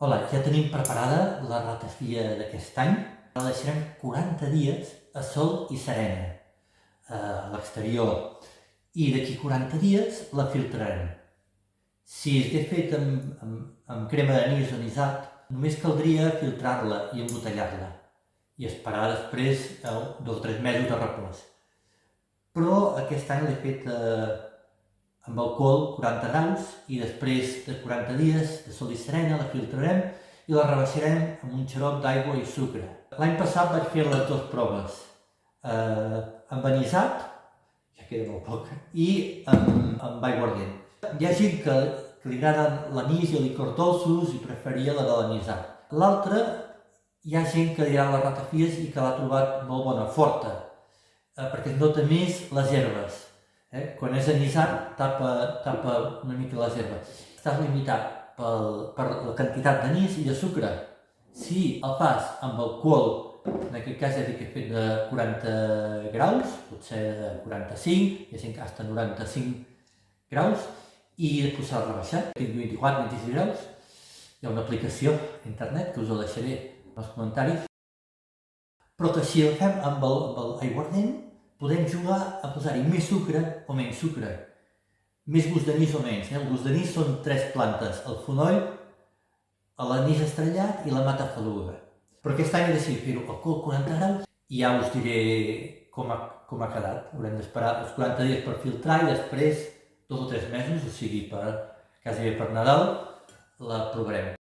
Hola, ja tenim preparada la ratafia d'aquest any. La deixarem 40 dies a sol i serena, a l'exterior, i d'aquí 40 dies la filtrarem. Si es hagués fet amb crema d'anís o anisat, només caldria filtrar-la i embotellar-la i esperar després 2 o 3 mesos de repòs. Però aquest any l'he fet amb alcohol 40 graus i després de 40 dies de sol i serena la filtrarem i la rebaixarem amb un xarop d'aigua i sucre. L'any passat vaig fer les dues proves, amb anisat, ja queda molt poc, i amb aiguardent. Hi ha gent que li agraden l'anís i el licor dolços i preferia la de l'anisat. L'altra, hi ha gent que dirà les ratafies i que l'ha trobat molt bona, forta, perquè es nota més les herbes. Quan és anisat tapa una mica les herbes. Estàs limitat per la quantitat d'anís i de sucre. Si el fas amb alcohol, en aquest cas ja dic que he fet de 40 graus, potser de 45, hi ha gent que hasta 95 graus, i després s'ha rebaixat, tinc 24-26 graus. Hi ha una aplicació a internet que us ho deixaré en els comentaris. Però que si el fem amb l'aiguardent, podem jugar a posar-hi més sucre o menys sucre, més gust d'anís o menys. El gust d'anís són 3 plantes, el fonoll, l'anís estrellat i la matafaluga. Però aquest any he decidit fer-ho al 40 graus i ja us diré com ha quedat. Haurem d'esperar els 40 dies per filtrar i després 2 o 3 mesos, o sigui, quasi per Nadal, la provarem.